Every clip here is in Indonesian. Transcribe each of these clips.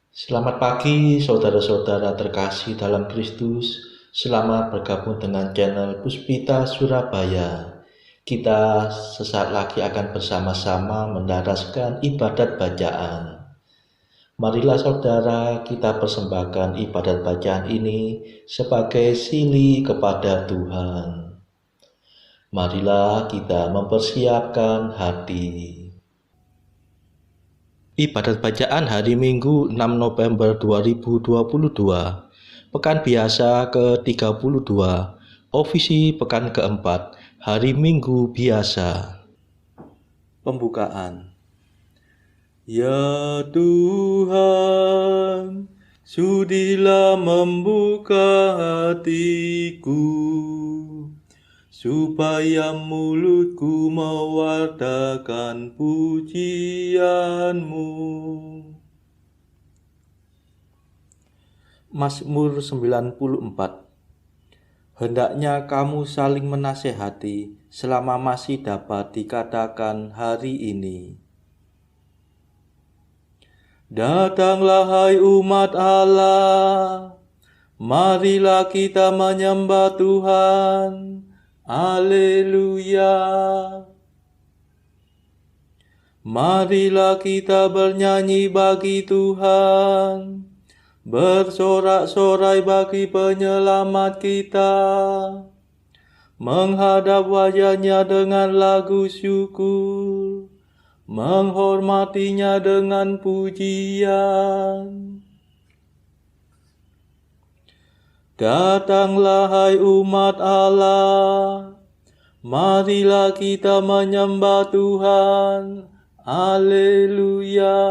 Selamat pagi saudara-saudara terkasih dalam Kristus. Selamat bergabung dengan channel Puspita Surabaya. Kita sesaat lagi akan bersama-sama mendaraskan ibadat bacaan. Marilah saudara kita persembahkan ibadat bacaan ini sebagai sili kepada Tuhan. Marilah kita mempersiapkan hati. Ibadat bacaan hari Minggu 6 November 2022, Pekan Biasa ke-32, Ofisi Pekan keempat, Hari Minggu Biasa. Pembukaan. Ya Tuhan, sudilah membuka hatiku, supaya mulutku mewartakan pujian-Mu. Mazmur 94. Hendaknya kamu saling menasehati selama masih dapat dikatakan hari ini. Datanglah hai umat Allah, marilah kita menyembah Tuhan. Haleluya. Marilah kita bernyanyi bagi Tuhan, bersorak-sorai bagi penyelamat kita, menghadap wajahnya dengan lagu syukur, menghormatinya dengan pujian. Datanglah hai umat Allah, marilah kita menyembah Tuhan. Haleluya.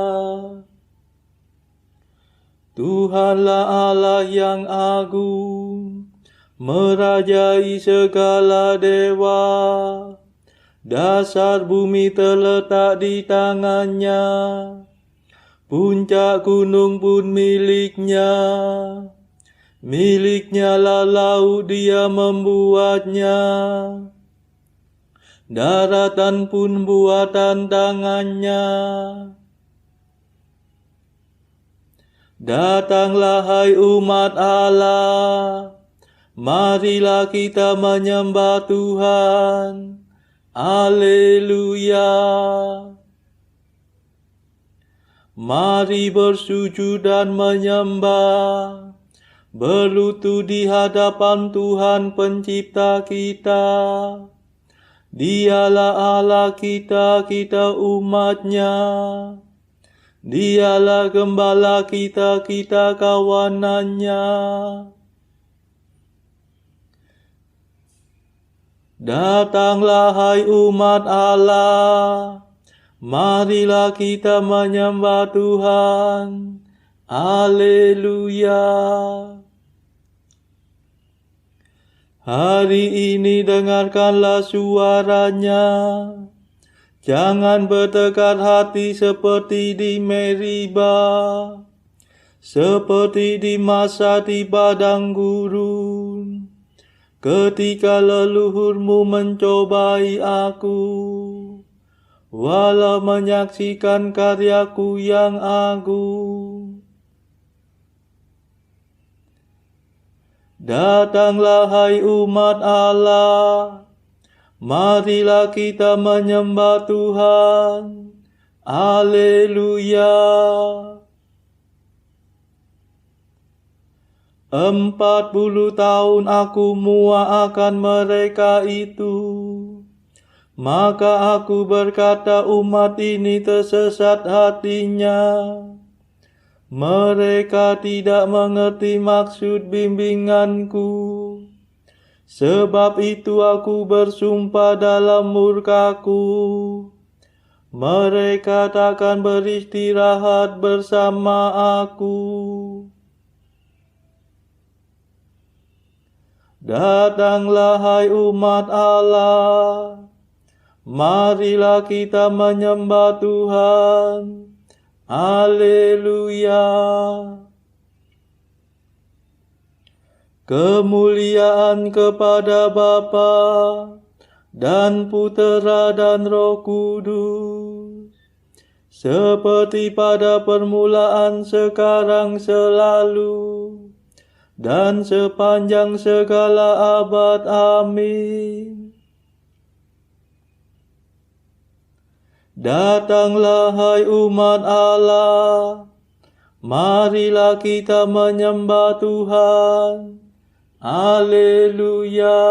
Tuhanlah Allah yang agung, merajai segala dewa. Dasar bumi terletak di tangannya, puncak gunung pun miliknya. Miliknya lah laut, dia membuatnya. Daratan pun buatan tangannya. Datanglah hai umat Allah, marilah kita menyembah Tuhan. Haleluya. Mari bersujud dan menyembah, berlutut di hadapan Tuhan pencipta kita. Dialah Allah kita, kita umatnya. Dialah gembala kita, kita kawanannya. Datanglah hai umat Allah, marilah kita menyembah Tuhan. Haleluya. Hari ini dengarkanlah suaranya. Jangan bertekad hati seperti di Meriba, seperti di masa di padang gurun, ketika leluhurmu mencobai aku, walau menyaksikan karyaku yang agung. Datanglah hai umat Allah, marilah kita menyembah Tuhan. Haleluya. 40 tahun aku muak akan mereka itu. Maka aku berkata, umat ini tersesat hatinya. Mereka tidak mengerti maksud bimbinganku. Sebab itu aku bersumpah dalam murkaku, mereka takkan beristirahat bersama aku. Datanglah hai umat Allah, marilah kita menyembah Tuhan. Haleluya. Kemuliaan kepada Bapa dan Putera dan Roh Kudus, seperti pada permulaan, sekarang, selalu, dan sepanjang segala abad. Amin. Datanglah hai umat Allah, marilah kita menyembah Tuhan. Haleluya.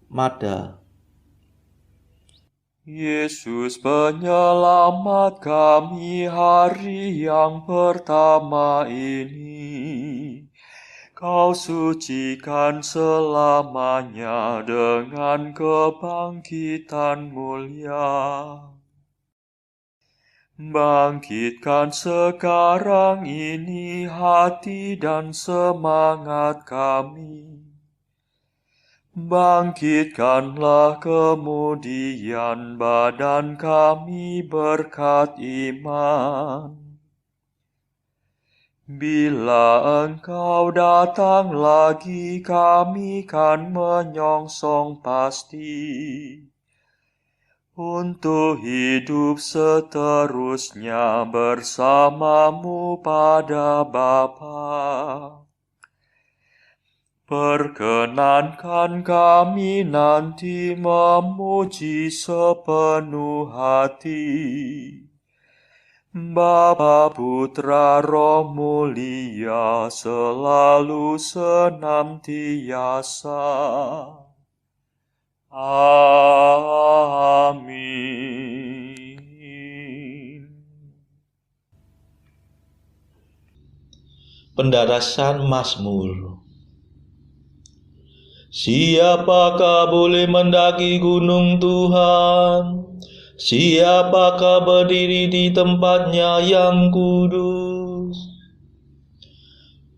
Mada. Yesus penyelamat kami hari yang pertama ini. Kau sucikan selamanya dengan kebangkitan mulia. Bangkitkan sekarang ini hati dan semangat kami. Bangkitkanlah kemudian badan kami berkat iman. Bila Engkau datang lagi, kami kan menyongsong pasti untuk hidup seterusnya bersamamu pada Bapa. Perkenankan kami nanti memuji sepenuh hati Bapa, Putra, Roh Mulia, selalu senantiasa. Amin. Pendarasan Mazmur. Siapakah boleh mendaki gunung Tuhan? Siapakah berdiri di tempatnya yang kudus?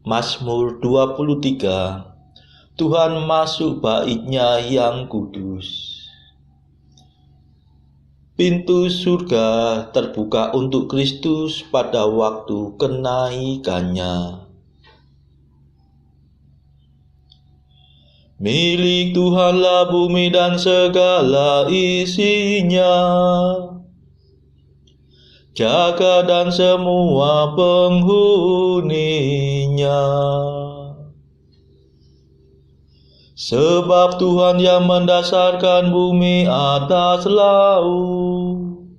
Mazmur 23. Tuhan masuk bait-Nya yang kudus. Pintu surga terbuka untuk Kristus pada waktu kenaikannya. Milik Tuhanlah bumi dan segala isinya, jagat dan semua penghuninya. Sebab Tuhan yang mendasarkan bumi atas laut,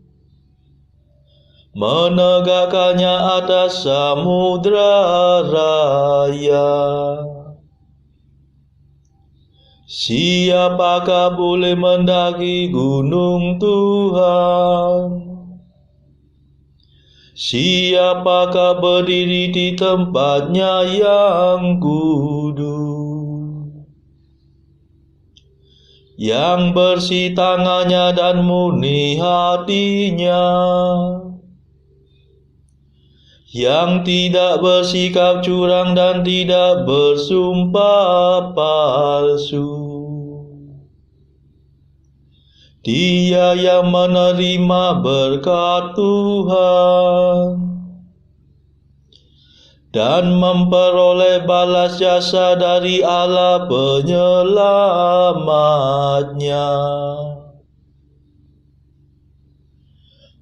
menegakkannya atas samudra raya. Siapakah boleh mendaki gunung Tuhan? Siapakah berdiri di tempatnya yang kudus? Yang bersih tangannya dan murni hatinya, yang tidak bersikap curang dan tidak bersumpah palsu. Dia yang menerima berkat Tuhan dan memperoleh balas jasa dari Allah penyelamatnya.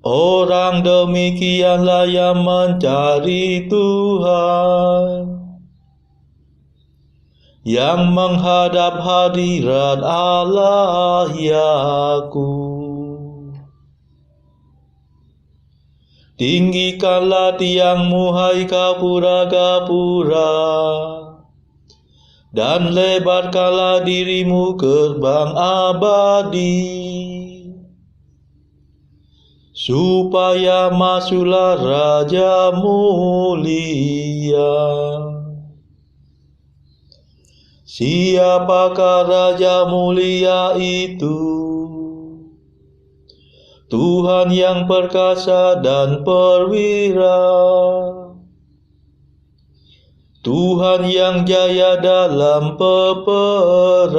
Orang demikianlah yang mencari Tuhan, yang menghadap hadirat Allah Yakub. Tinggikanlah tiangmu hai gapura-gapura, dan lebarkanlah dirimu gerbang abadi, supaya masuklah Raja mulia. Siapakah Raja mulia itu? Tuhan yang perkasa dan perwira, Tuhan yang jaya dalam peperangan.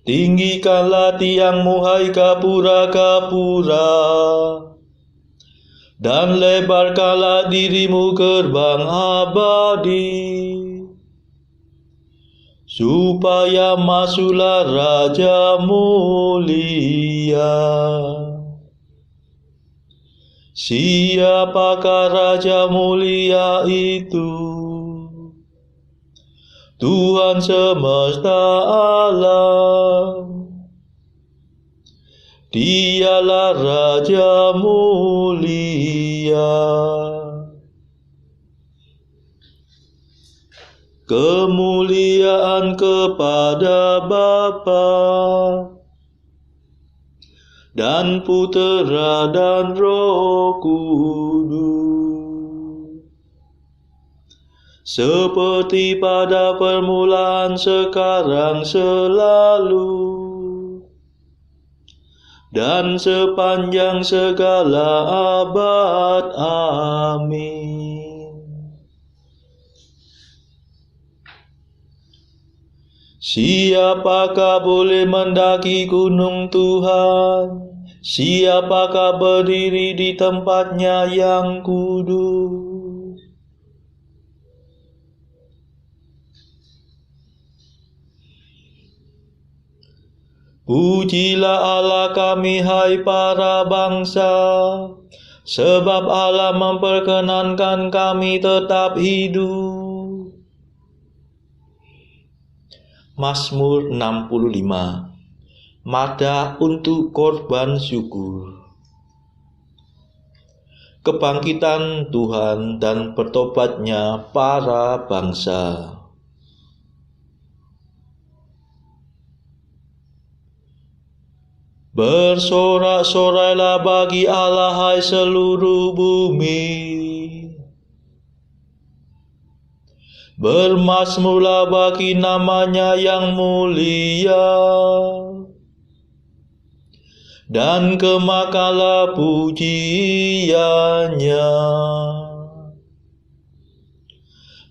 Tinggikanlah tiangmu hai gapura-gapura, dan lebarkanlah dirimu gerbang abadi, supaya masuklah Raja mulia. Siapakah Raja mulia itu? Tuhan semesta alam. Dialah Raja mulia. Kemuliaan kepada Bapa dan Putera dan Roh Kudus, seperti pada permulaan, sekarang, selalu, dan sepanjang segala abad. Amin. Siapakah boleh mendaki gunung Tuhan? Siapakah berdiri di tempatnya yang kudus? Pujilah Allah kami, hai para bangsa, sebab Allah memperkenankan kami tetap hidup. Mazmur 65. Madah untuk korban syukur. Kebangkitan Tuhan dan bertobatnya para bangsa. Bersorak-sorailah bagi Allah, hai seluruh bumi. Bermazmurlah bagi namanya yang mulia, dan kemakanlah pujiannya.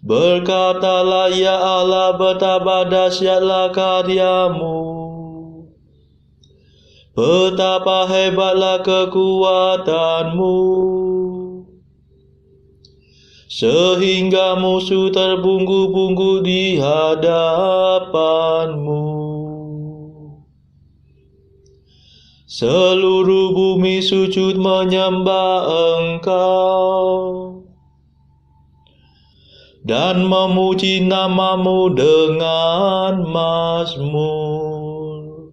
Berkatalah, ya Allah, betapa dahsyatlah karyamu, betapa hebatlah kekuatanmu, sehingga musuh terbungku-bungku di hadapanmu. Seluruh bumi sujud menyembah Engkau dan memuji namamu dengan mazmur.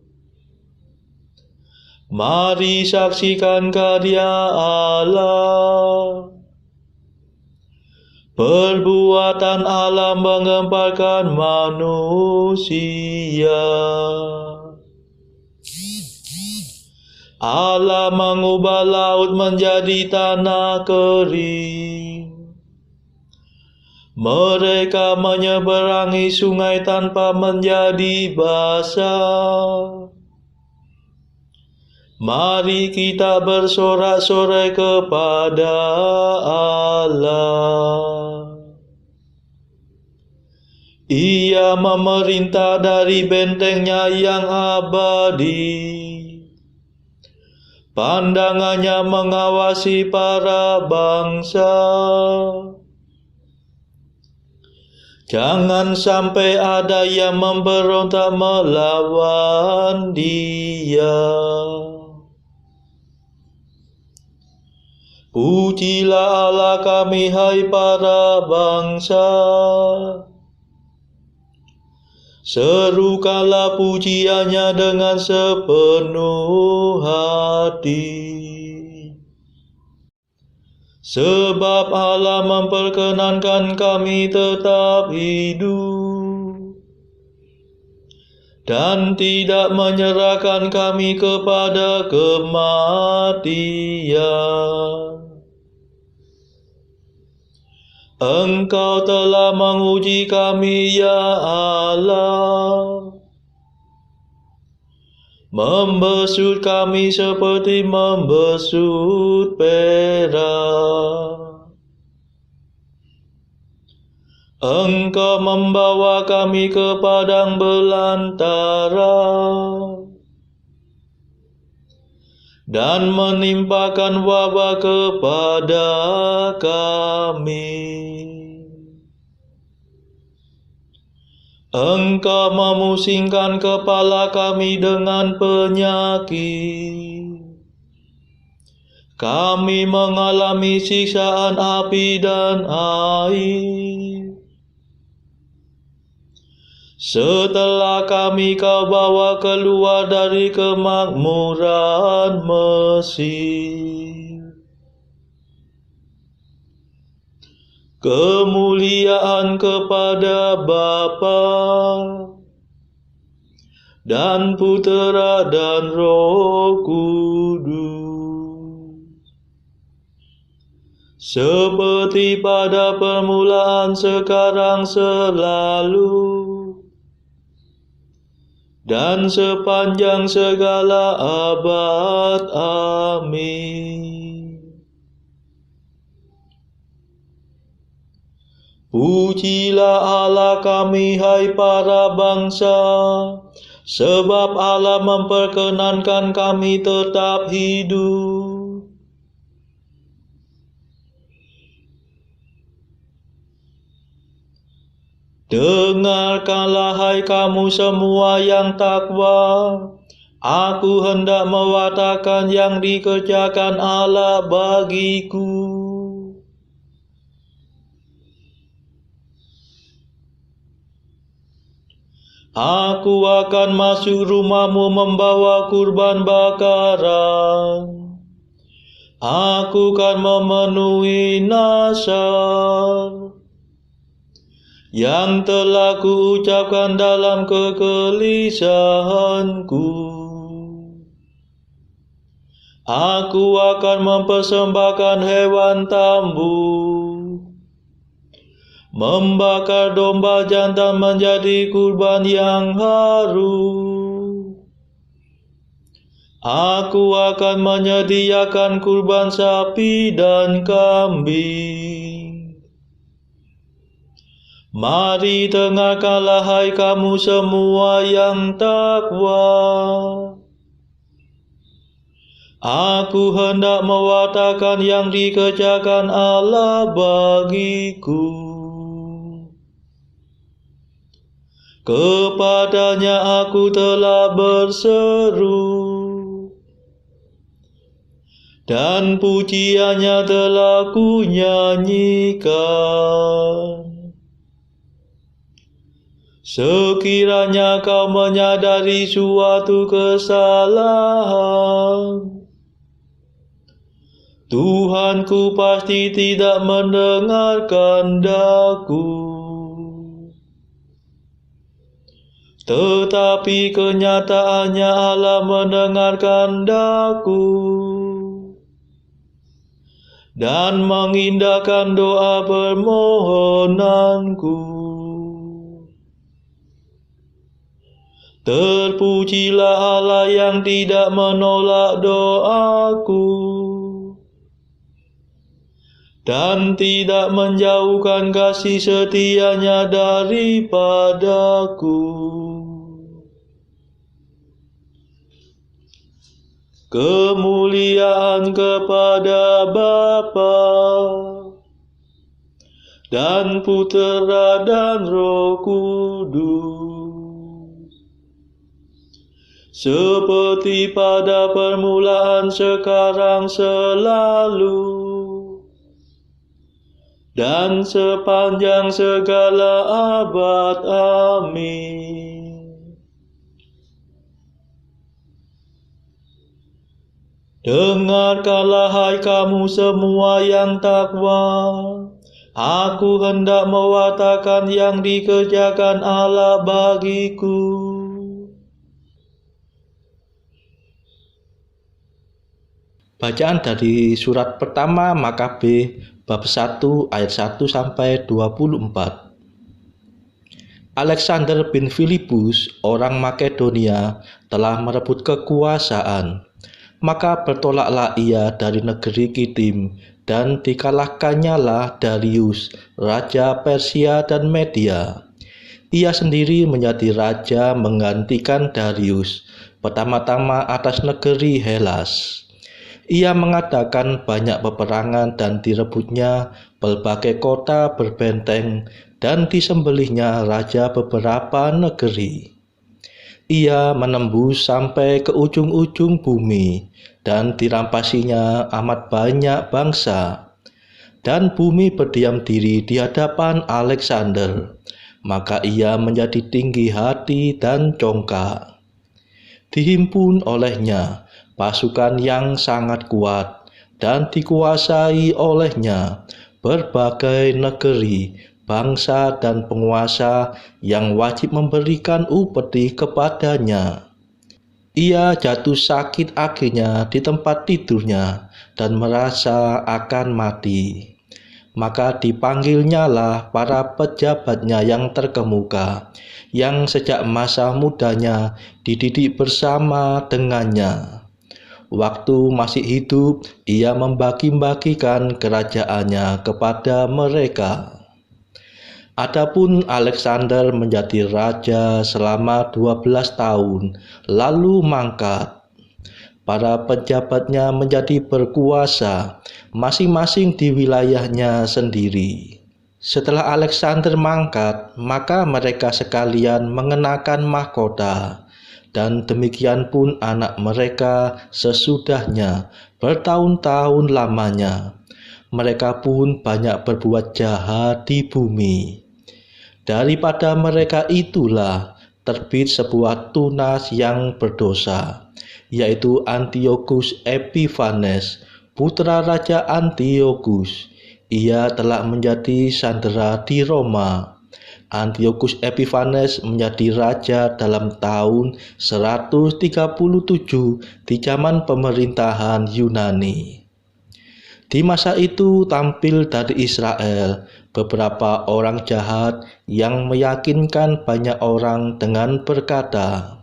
Mari saksikan karya Allah. Perbuatan Allah menggemparkan manusia. Allah mengubah laut menjadi tanah kering. Mereka menyeberangi sungai tanpa menjadi basah. Mari kita bersorak-sorai kepada Allah. Ia memerintah dari bentengnya yang abadi. Pandangannya mengawasi para bangsa. Jangan sampai ada yang memberontak melawan Dia. Pujilah Allah kami, hai para bangsa. Serukanlah pujiannya dengan sepenuh hati. Sebab Allah memperkenankan kami tetap hidup dan tidak menyerahkan kami kepada kematian. Engkau telah menguji kami, ya Allah, membesut kami seperti membesut perak. Engkau membawa kami ke padang belantara dan menimpakan wabah kepada kami. Engkau memusingkan kepala kami dengan penyakit. Kami mengalami siksaan api dan air. Setelah kami kau bawa keluar dari kemakmuran Mesir. Kemuliaan kepada Bapa dan Putera dan Roh Kudus, seperti pada permulaan, sekarang, selalu, dan sepanjang segala abad. Amin. Pujilah Allah kami, hai para bangsa, sebab Allah memperkenankan kami tetap hidup. Dengarkanlah hai kamu semua yang takwa, aku hendak mewartakan yang dikerjakan Allah bagiku. Aku akan masuk rumahmu membawa kurban bakaran. Aku akan memenuhi nazar yang telah kuucapkan dalam kegelisahanku. Aku akan mempersembahkan hewan tambuk, membakar domba jantan menjadi kurban yang harum. Aku akan menyediakan kurban sapi dan kambing. Mari dengarkanlah hai kamu semua yang takwa. Aku hendak mewartakan yang dikerjakan Allah bagiku. Kepadanya aku telah berseru, dan pujiannya telah kunyanyikan. Sekiranya kau menyadari suatu kesalahan, Tuhanku pasti tidak mendengarkan daku. Tetapi kenyataannya Allah mendengarkan daku dan mengindahkan doa permohonanku. Terpujilah Allah yang tidak menolak doaku dan tidak menjauhkan kasih setianya daripadaku. Kemuliaan kepada Bapa dan Putera dan Roh Kudus, seperti pada permulaan, sekarang, selalu, dan sepanjang segala abad. Amin. Dengarkanlah hai kamu semua yang takwa, aku hendak mewartakan yang dikerjakan Allah bagiku. Bacaan dari surat pertama Makabe bab 1 ayat 1 sampai 24. Alexander bin Filipus, orang Makedonia, telah merebut kekuasaan. Maka bertolaklah ia dari negeri Kitim, dan dikalahkannyalah Darius, raja Persia dan Media. Ia sendiri menjadi raja menggantikan Darius, pertama-tama atas negeri Helas. Ia mengadakan banyak peperangan dan direbutnya berbagai kota berbenteng dan disembelihnya raja beberapa negeri. Ia menembus sampai ke ujung-ujung bumi, dan dirampasinya amat banyak bangsa. Dan bumi berdiam diri di hadapan Alexander, maka ia menjadi tinggi hati dan congkak. Dihimpun olehnya pasukan yang sangat kuat, dan dikuasai olehnya berbagai negeri, bangsa, dan penguasa yang wajib memberikan upeti kepadanya. Ia jatuh sakit akhirnya di tempat tidurnya dan merasa akan mati. Maka dipanggilnyalah para pejabatnya yang terkemuka, yang sejak masa mudanya dididik bersama dengannya. Waktu masih hidup, ia membagi-bagikan kerajaannya kepada mereka. Adapun Alexander menjadi raja selama 12 tahun, lalu mangkat. Para pejabatnya menjadi berkuasa, masing-masing di wilayahnya sendiri. Setelah Alexander mangkat, maka mereka sekalian mengenakan mahkota, dan demikian pun anak mereka sesudahnya bertahun-tahun lamanya. Mereka pun banyak berbuat jahat di bumi. Daripada mereka itulah terbit sebuah tunas yang berdosa, yaitu Antiochus Epiphanes, putra Raja Antiochus. Ia telah menjadi sandera di Roma. Antiochus Epiphanes menjadi raja dalam tahun 137 di zaman pemerintahan Yunani. Di masa itu tampil dari Israel beberapa orang jahat yang meyakinkan banyak orang dengan berkata,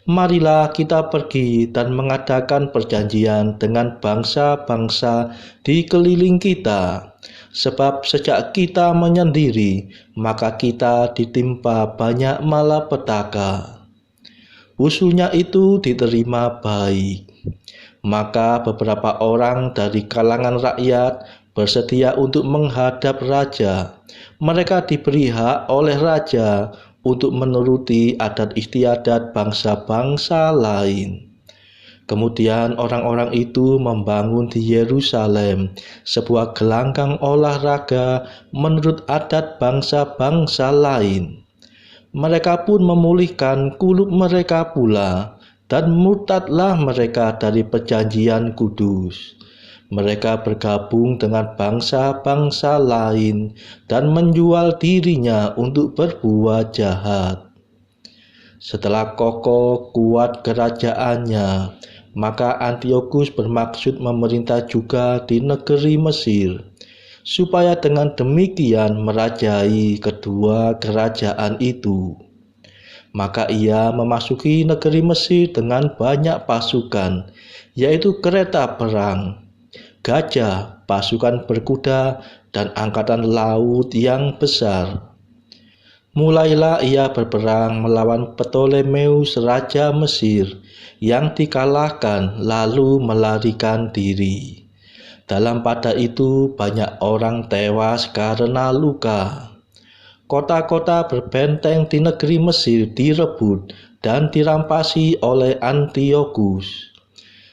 "Marilah kita pergi dan mengadakan perjanjian dengan bangsa-bangsa di keliling kita, sebab sejak kita menyendiri, maka kita ditimpa banyak malapetaka." Usulnya itu diterima baik. Maka beberapa orang dari kalangan rakyat bersedia untuk menghadap raja. Mereka diberi hak oleh raja untuk menuruti adat istiadat bangsa-bangsa lain. Kemudian orang-orang itu membangun di Yerusalem sebuah gelanggang olahraga menurut adat bangsa-bangsa lain. Mereka pun memulihkan kulub mereka pula, dan murtadlah mereka dari perjanjian kudus. Mereka bergabung dengan bangsa-bangsa lain dan menjual dirinya untuk berbuat jahat. Setelah kokoh kuat kerajaannya, maka Antiochus bermaksud memerintah juga di negeri Mesir, supaya dengan demikian merajai kedua kerajaan itu. Maka ia memasuki negeri Mesir dengan banyak pasukan, yaitu kereta perang, gajah, pasukan berkuda, dan angkatan laut yang besar. Mulailah ia berperang melawan Ptolemeus raja Mesir, yang dikalahkan lalu melarikan diri. Dalam pada itu banyak orang tewas karena luka. Kota-kota berbenteng di negeri Mesir direbut dan dirampasi oleh Antiochus.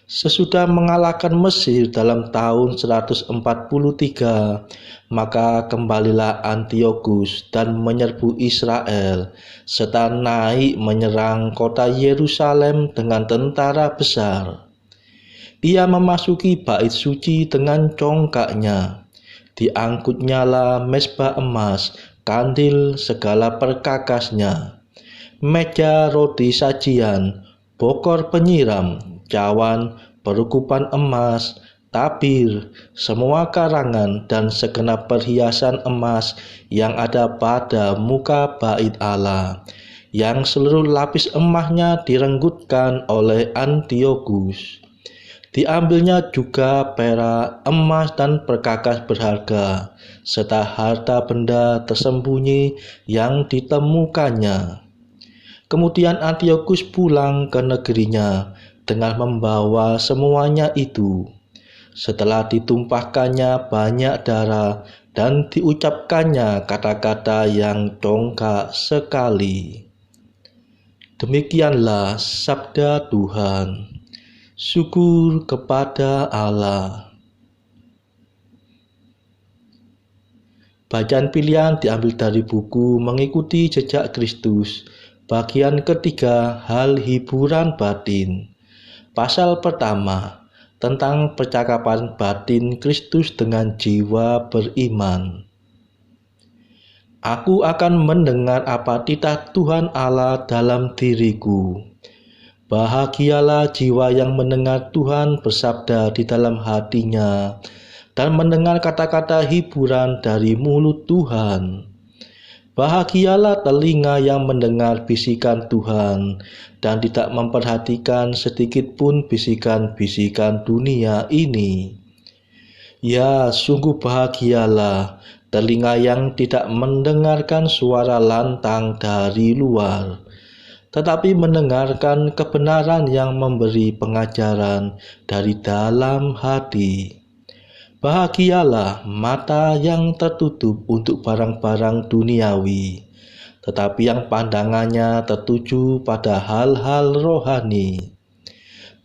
Sesudah mengalahkan Mesir dalam tahun 143, maka kembalilah Antiochus dan menyerbu Israel, serta naik menyerang kota Yerusalem dengan tentara besar. Ia memasuki bait suci dengan congkaknya. Diangkutnyalah mezbah emas, kandil, segala perkakasnya, meja roti sajian, bokor penyiram, cawan, perukupan emas, tabir, semua karangan, dan segenap perhiasan emas yang ada pada muka bait Allah, yang seluruh lapis emasnya direnggutkan oleh Antiochus. Diambilnya juga perak, emas, dan perkakas berharga, serta harta benda tersembunyi yang ditemukannya. Kemudian Antiochus pulang ke negerinya dengan membawa semuanya itu. Setelah ditumpahkannya banyak darah, dan diucapkannya kata-kata yang dongkak sekali. Demikianlah sabda Tuhan. Syukur kepada Allah. Bacaan pilihan diambil dari buku Mengikuti Jejak Kristus, bagian ketiga, hal hiburan batin. Pasal pertama, tentang percakapan batin Kristus dengan jiwa beriman. Aku akan mendengar apa titah Tuhan Allah dalam diriku. Bahagialah jiwa yang mendengar Tuhan bersabda di dalam hatinya dan mendengar kata-kata hiburan dari mulut Tuhan. Bahagialah telinga yang mendengar bisikan Tuhan dan tidak memperhatikan sedikit pun bisikan-bisikan dunia ini. Ya, sungguh bahagialah telinga yang tidak mendengarkan suara lantang dari luar, tetapi mendengarkan kebenaran yang memberi pengajaran dari dalam hati. Bahagialah mata yang tertutup untuk barang-barang duniawi, tetapi yang pandangannya tertuju pada hal-hal rohani.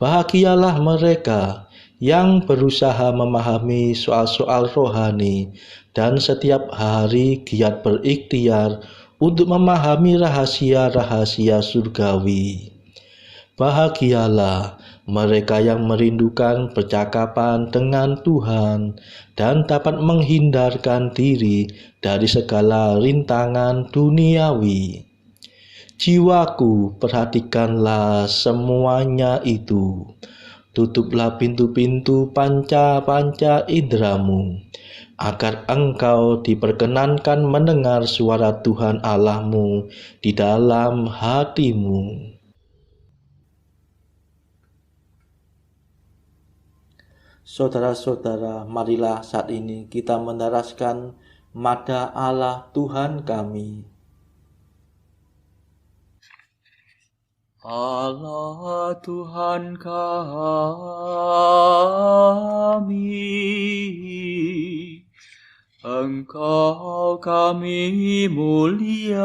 Bahagialah mereka yang berusaha memahami soal-soal rohani dan setiap hari giat berikhtiar untuk memahami rahasia-rahasia surgawi. Bahagialah mereka yang merindukan percakapan dengan Tuhan dan dapat menghindarkan diri dari segala rintangan duniawi. Jiwaku, perhatikanlah semuanya itu. Tutuplah pintu-pintu panca-panca indramu, agar engkau diperkenankan mendengar suara Tuhan Allahmu di dalam hatimu. Saudara-saudara, marilah saat ini kita mendaraskan Mada Allah Tuhan kami. Allah Tuhan kami, Engkau kami muliakan,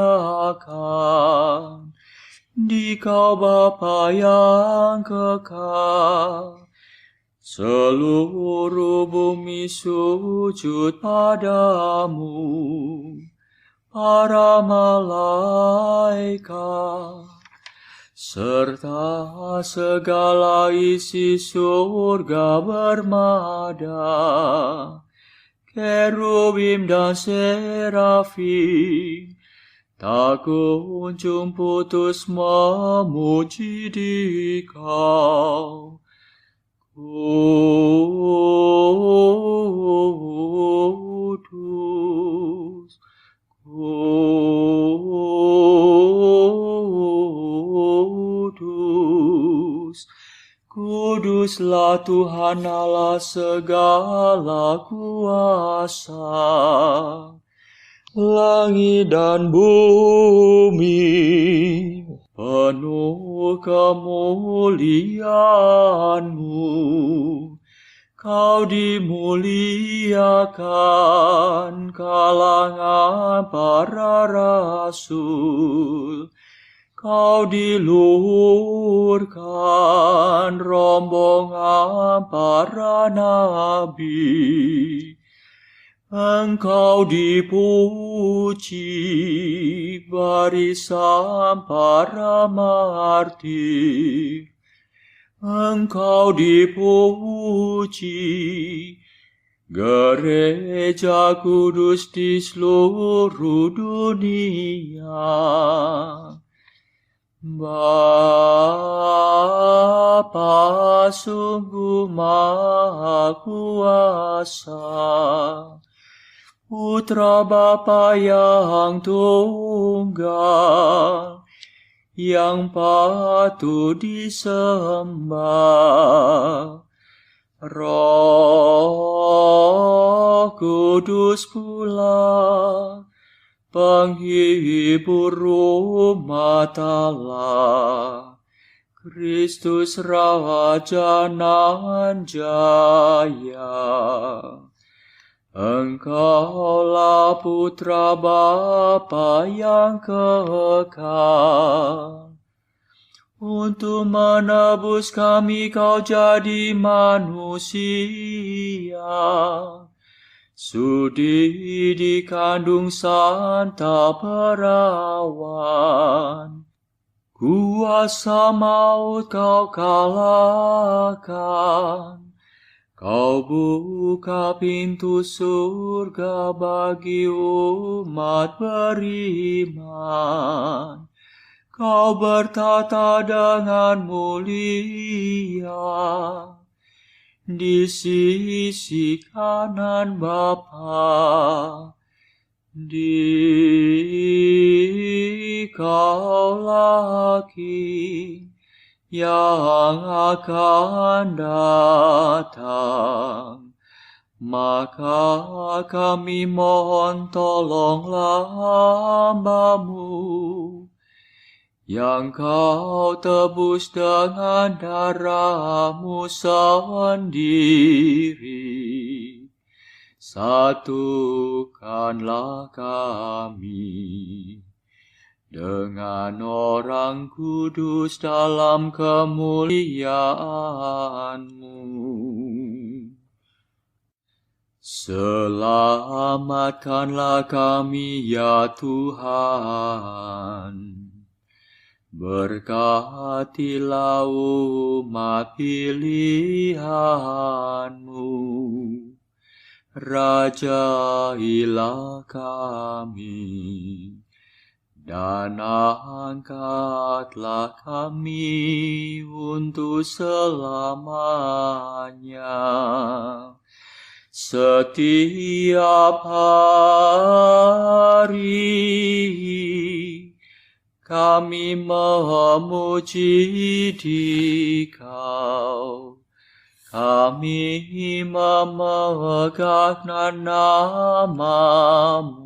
Dikau Bapa yang kekal. Seluruh bumi sujud padamu, para malaikat, serta segala isi surga bermada, kerubim dan serafim, tak kunjung putus memuji Dikau. Kudus, kudus, kuduslah Tuhan Allah segala kuasa. Langit dan bumi penuh kemuliaan-Mu. Kau dimuliakan kalangan para rasul. Kau diluhurkan rombongan para nabi. Engkau dipuji barisan para martir. Engkau dipuji gereja kudus di seluruh dunia. Bapa sungguh Maha Kuasa, Putra Bapa yang tunggal, yang patut disembah. Roh Kudus pula, penghibur umat Allah, Kristus Raja nan jaya. Engkaulah Putra Bapa yang kekal. Untuk menebus kami kau jadi manusia. Sudi dikandung Santa Perawan. Kuasa maut kau kalahkan. Kau buka pintu surga bagi umat beriman. Kau bertata dengan mulia di sisi kanan Bapa. Dikaulah King yang akan datang. Maka kami mohon tolonglah hamba-Mu yang kau tebus dengan darah-Mu sendiri. Satukanlah kami dengan orang kudus dalam kemuliaan-Mu. Selamatkanlah kami ya Tuhan. Berkatilah umat pilihan-Mu. Rajailah kami. Dan angkatlah kami untuk selamanya. Setiap hari kami memuji Dikau. Kami memegang nama-Mu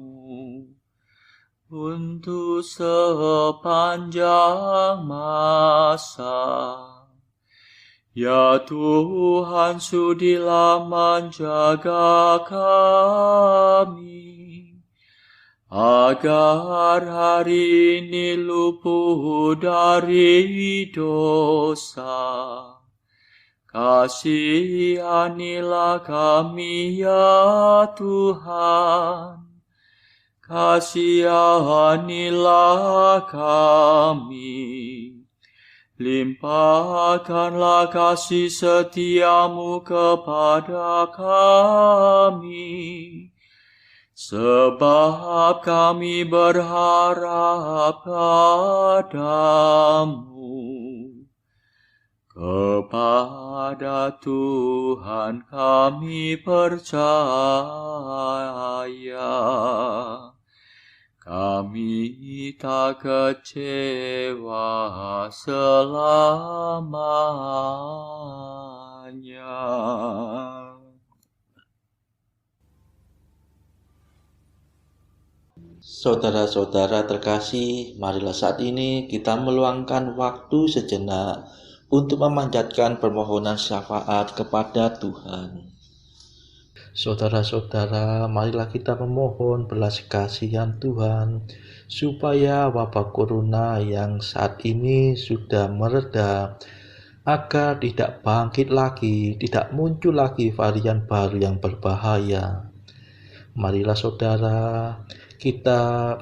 untuk sepanjang masa. Ya Tuhan, sudilah menjaga kami, agar hari ini luput dari dosa. Kasihanilah kami ya Tuhan. Kasihanilah kami, limpahkanlah kasih setia-Mu kepada kami, sebab kami berharap padamu. Kepada Tuhan kami percaya. Kami tak kecewa selamanya. Saudara-saudara terkasih, marilah saat ini kita meluangkan waktu sejenak untuk memanjatkan permohonan syafaat kepada Tuhan. Saudara-saudara, marilah kita memohon belas kasihan Tuhan, supaya wabah corona yang saat ini sudah mereda, agar tidak bangkit lagi, tidak muncul lagi varian baru yang berbahaya. Marilah saudara, kita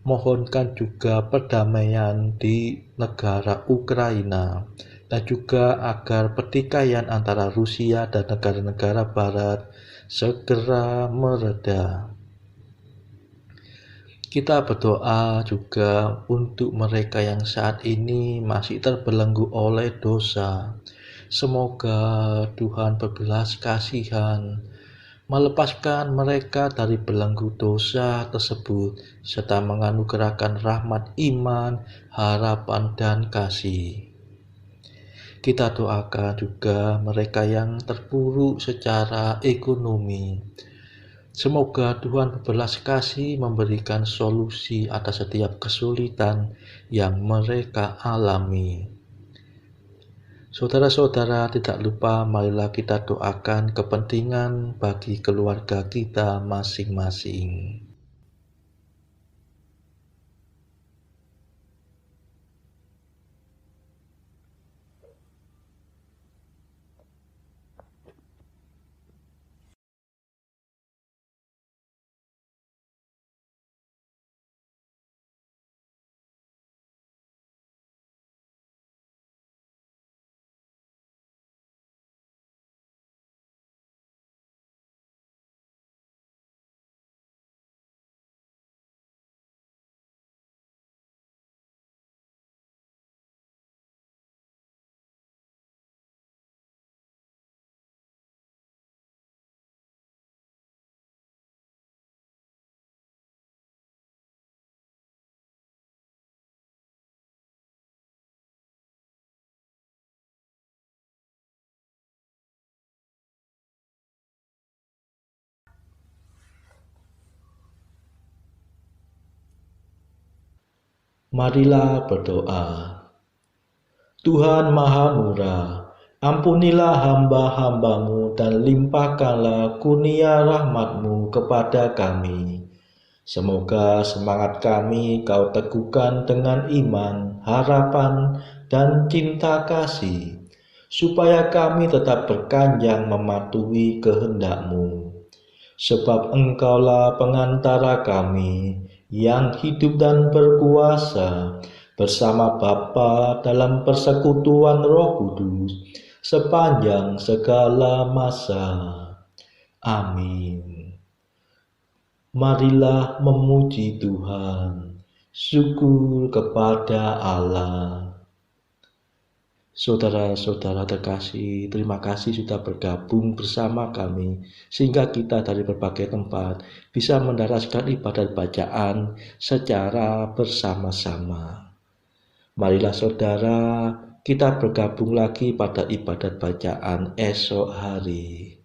mohonkan juga perdamaian di negara Ukraina, dan juga agar pertikaian antara Rusia dan negara-negara barat segera mereda. Kita berdoa juga untuk mereka yang saat ini masih terbelenggu oleh dosa. Semoga Tuhan berbelas kasihan, melepaskan mereka dari belenggu dosa tersebut, serta menganugerahkan rahmat iman, harapan, dan kasih. Kita doakan juga mereka yang terpuruk secara ekonomi. Semoga Tuhan berbelas kasih memberikan solusi atas setiap kesulitan yang mereka alami. Saudara-saudara, tidak lupa marilah kita doakan kepentingan bagi keluarga kita masing-masing. Marilah berdoa. Tuhan Maha Murah, ampunilah hamba-hambamu dan limpahkanlah kurnia rahmat-Mu kepada kami. Semoga semangat kami Kau teguhkan dengan iman, harapan, dan cinta kasih, supaya kami tetap berkanjang mematuhi kehendak-Mu. Sebab Engkaulah pengantara kami yang hidup dan berkuasa bersama Bapa dalam persekutuan Roh Kudus sepanjang segala masa. Amin. Marilah memuji Tuhan. Syukur kepada Allah. Saudara-saudara terkasih, terima kasih sudah bergabung bersama kami, sehingga kita dari berbagai tempat bisa mendaraskan ibadat bacaan secara bersama-sama. Marilah saudara, kita bergabung lagi pada ibadat bacaan esok hari.